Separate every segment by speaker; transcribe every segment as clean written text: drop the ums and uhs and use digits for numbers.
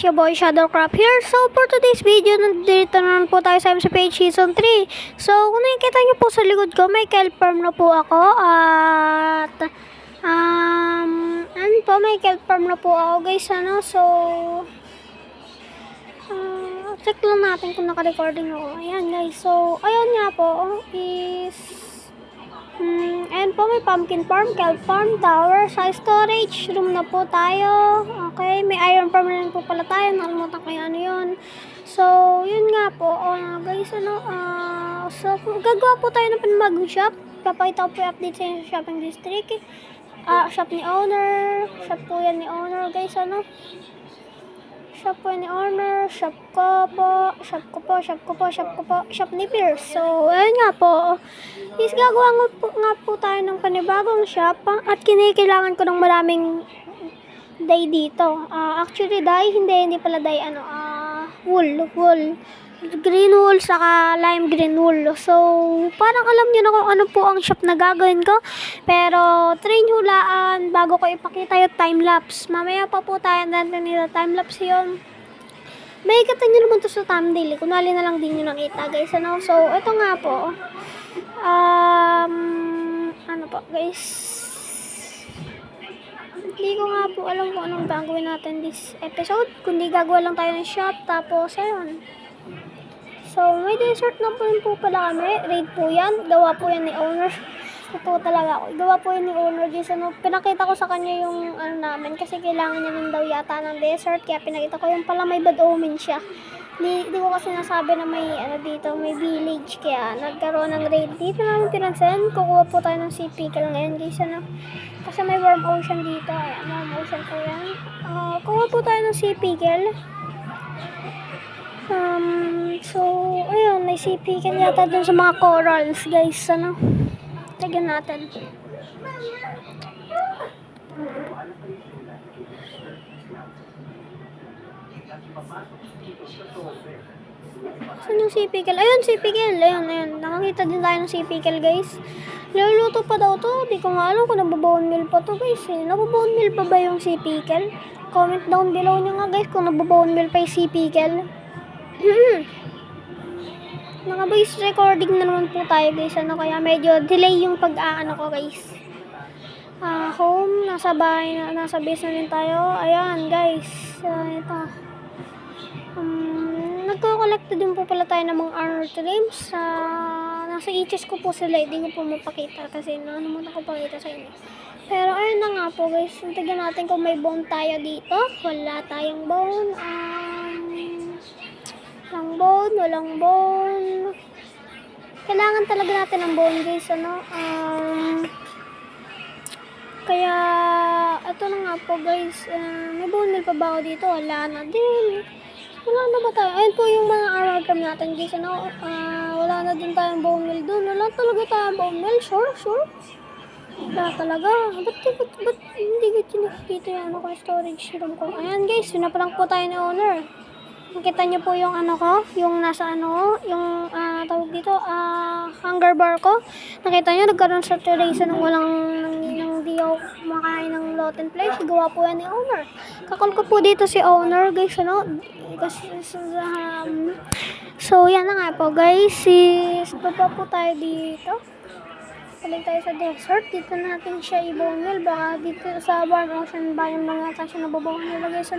Speaker 1: guys, your boy Shadowcraft here. So for today's video, nandito na po tayo sa MC Page Season 3. So kung nakikita nyo po sa likod ko, may kelp farm na po ako. At ano po, may kelp farm na po ako guys. So check lang natin kung naka-recording ako. Ayan guys, so ayun nga po is ayan po, may pumpkin farm, kelp farm, tower, size storage room na po tayo. Okay, may iron farm na rin po pala tayo. Nakalimutan ko yung ano yun. So, yun nga po. Guys, so, gagawa po tayo ng panibagong shop. Papakita ko po yung update sa shopping district. Shop ni owner. Shop po yan ni owner, guys, Shop po ni owner, shop ko po, shop ni Pierce. So, ayun nga po. Is gagawa nga po tayo ng panibagong shop at kailangan ko ng maraming dye dito. Actually, dye, hindi pala dye, wool. Green wool, saka lime green wool. So, parang alam nyo na kung ano po ang shop na gagawin ko. Pero, train hulaan bago ko ipakita yung time-lapse. Mamaya pa po tayo natin nila time-lapse yun. May ikatan nyo naman to sa thumbnail. Kunwali na lang din nyo nakita, guys. So, ito nga po. Ano po, guys. Hindi ko nga po alam kung anong gagawin natin this episode. Kundi gagawa lang tayo ng shop. Tapos, ayun. So, may desert na po rin po pala kami. Raid po yan. Gawa po yan ni owner. Ito talaga ako. Gawa po yan ni owner. Pinakita ko sa kanya yung namin. Kasi kailangan niya rin daw yata ng desert. Kaya pinakita ko yung pala may bad omen siya. Di ko kasi nasabi na may dito, may village. Kaya nagkaroon ng raid. Dito namin pinansin. Kukuha po tayo ng sea pickle ngayon guys. Kasi may warm ocean dito. Ayan, warm ocean po yan. Kukuha po tayo ng sea pickle. So, ayun, may sea pickle yata dun sa mga corals, guys. Tignan natin. Saan yung sea pickle? Ayun, sea pickle. Ayun. Nakakita din tayo ng sea pickle, guys. Luluto pa daw to. Di ko nga alam kung nababone meal pa to, guys. Nababone meal pa ba yung sea pickle? Comment down below nyo nga, guys, kung nababone meal pa yung sea pickle. Naka-voice recording na naman po tayo guys, kaya medyo delay yung pag-aano ko guys. Home, nasa bahay, nasa base na rin tayo. Ayan guys, ito. Nagko-collect din po pala tayo ng mga armor trims. Nasa itches ko po sila, hindi ko po mapakita kasi nakalimutan ko pakita sa inyo. Pero ayun na nga po guys, tignan natin kung may bone tayo dito. Wala tayong bone. Walang bone. Kailangan talaga natin ng bone guys, kaya, ito na nga po guys, may bone meal pa ba ako dito? Wala na din. Wala na ba tayo? Ayun po yung mga armor cam natin guys, wala na din tayong bone meal dun. Wala talaga tayong bone meal, sure. Wala talaga. Ba't hindi ko nakikita yung storage room ko? Ayan guys, yun na pa lang po tayo ni owner. Nakita niyo po yung yung nasa yung tawag dito, hunger bar ko. Nakita niyo, nagkaroon sa terrace ng di ako makain ng Loten Place. Gawa po yan ni owner. Kakol ko po dito si owner, guys, kasi, so, yan na nga po, guys. Baba po tayo dito. Balik tayo sa desert. Dito natin siya i-bone meal. Baka dito sa warm ocean ba yung mga tayo na babawang nila, guys,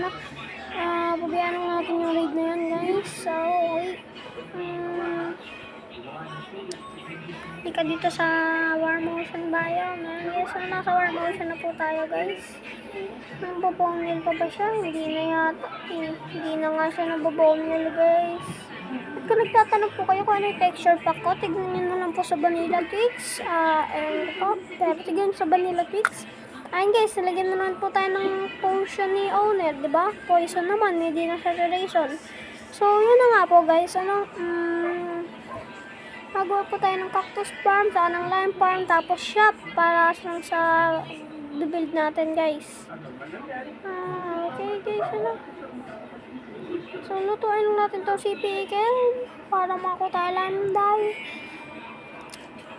Speaker 1: pabayaan natin yung raid na yan guys. So, wait. Hindi ka dito sa warm ocean biome. Yes, nasa warm ocean na po tayo guys. Nababongil pa ba siya? Hindi na yata. Hindi na nga siya nababongil guys. At kung nagtatanong po kayo kung ano yung texture pack ko, tignan nyo na lang po sa Vanilla Twix. Pero tignan sa Vanilla Twix. Ayun guys, nalagyan na naman po tayo ng potion ni owner, di ba? Poison naman, hindi na saturation. So, yun na nga po guys, magawa po tayo ng cactus farm, saka ng lime farm, tapos shop, para sa build natin guys. Okay guys, So, lutuin lang natin itong sea pickle, para makakuha tayo lime dye.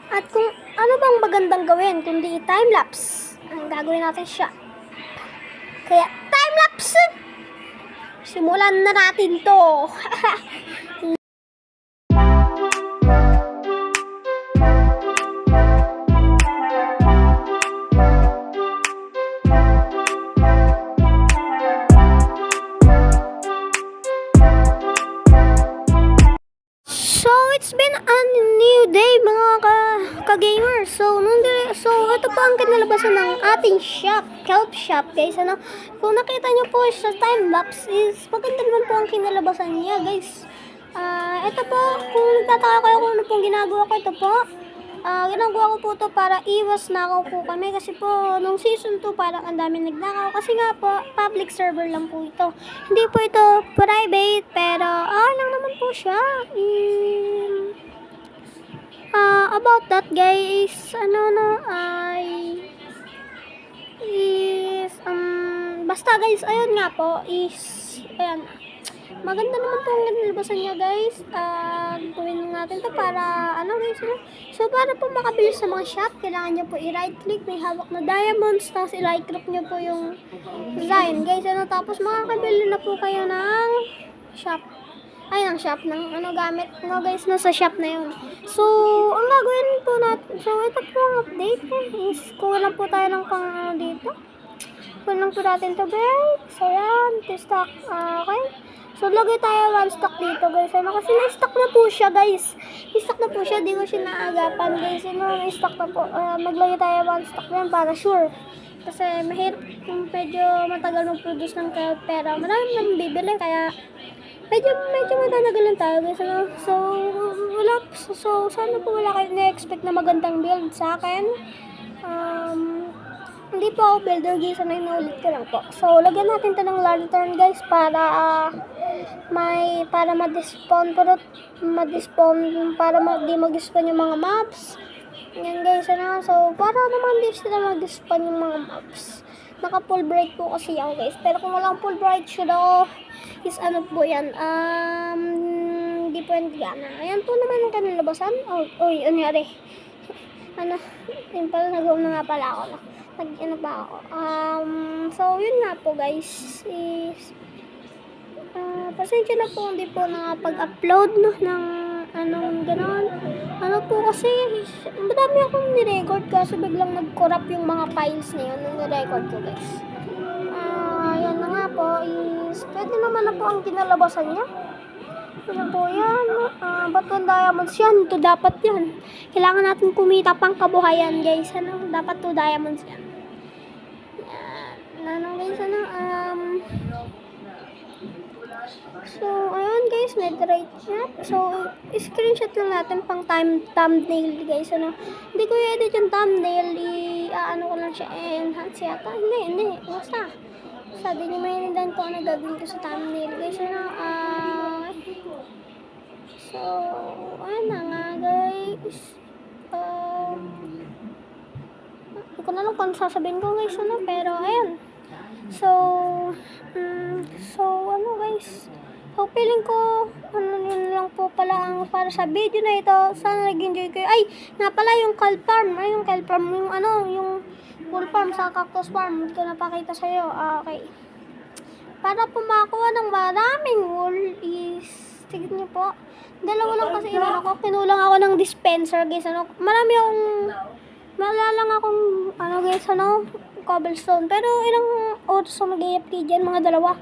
Speaker 1: At kung ano bang magandang gawin, kundi time-lapse ang gagawin natin siya. Kaya, time-lapse! simulan na natin to. So, it's been a new day mga ka-gamers. So, ito po ang kinalabasan ng ating shop, Kelp Shop, guys. Ano? Kung nakita nyo po sa time-lapse is maganda naman po ang kinalabasan niya, guys. Ito po, kung nagtataka kayo kung ano pong ginagawa ko, ito po. Ginagawa ko po ito para iwas nakaw po kami kasi po nung season 2 parang ang dami nagnakaw kasi nga po public server lang po ito. Hindi po ito private pero lang naman po siya. About that guys, basta guys, ayun nga po ayan. Maganda naman po ang nalabasan niya guys. Gawin natin to para guys. So para po makabilis sa mga shop, kailangan niyo po i-right click, may hawak na diamonds, tapos i-right click niyo po yung design guys. Tapos makakabili na po kayo ng shop. Ng shop ng gamit guys na sa shop na yun. So ang gagawin po natin, so ito po ang update is kuha lang po tayo ng pang dito. Kuha lang po natin to guys. So yan, stock. Okay. So, lagay tayo one stock dito, guys. Kasi na-stock na po siya, guys. I-stock na po siya. Di ko siya naagapan, guys. Na-stock na po. Maglagay tayo one stock na yan para sure. Kasi mahirap kung medyo matagal mag-produce ng pera. Marami nang bibili, kaya medyo matagalan tayo, guys. So, sana po wala kayo na-expect na magandang build sa akin. Hindi po ako builder guys, inuulit ko lang po. So, lagyan natin to ng lantern guys para ma-despawn para di mag-despawn yung mga mobs. Yan guys, So, para naman di sila mag-despawn yung mga mobs. Naka full bright po kasi ako guys. Pero kung walang full bright should ako is po yan. Hindi po yan gana. Ayan po naman ang kanilabasan. Anyari. Yun pala, nag-home na nga pala ako. So, yun nga po guys is pasensya na po hindi po nakapag-upload ng gano'n. Po kasi madami akong nirecord kasi biglang nag-corrupt yung mga files na yun nung nirecord ko guys. Yan na nga po is pwede naman na po ang kinalabasan niya. Ano po yan? Ba't yung diamonds yan? Ito dapat yan. Kailangan natin kumita pang kabuhayan guys. Dapat 2 diamonds yan. Guys, so, ayun guys, netherite niya. So, screenshot lang natin pang thumbnail guys. Hindi ko i-edit yung thumbnail. Ko lang siya. Enhance yata. Hindi. Basta. Di nyo mainindan ko ano gagawin ko sa thumbnail guys. So, ayun na nga guys. Hindi ko na lang kung sasabihin ko guys. Pero, ayun. So, guys. So, feeling ko, yun lang po pala ang para sa video na ito. Sana nag-enjoy kayo. Ay, nga pala yung kelp farm. Yung kelp farm, yung wool farm sa cactus farm. Hindi ko napakita sa'yo. Okay. Para po makakuha ng maraming wool is, tignan niyo po. Dalawa lang kasi ko. Kinulang ako ng dispenser, guys. Malalang akong, guys, cobblestone. Pero ilang oras ako mag-AFK dyan, mga dalawa.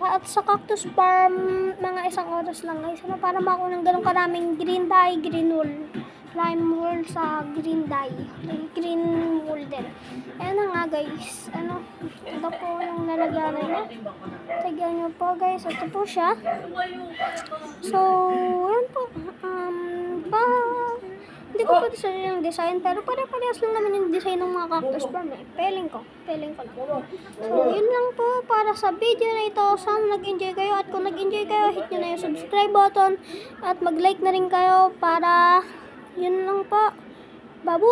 Speaker 1: At sa cactus farm, mga 1 oras lang, guys. Para makuha ng ganun karaming green dye, green wool. Lime wool sa green dye. Green wool din. Ayan na nga, guys. Ito po yung nalagyan niya. Tignan nyo po, guys. Ito po siya. So, ayan po. Hindi ko po yung design, pero pare-parehas lang naman yung design ng mga cactus farm Feeling ko lang. So, yun lang po para sa video na ito. Sana nag-enjoy kayo. At kung nag-enjoy kayo, hit nyo na yung subscribe button. At mag-like na rin kayo para yun lang po. Babu!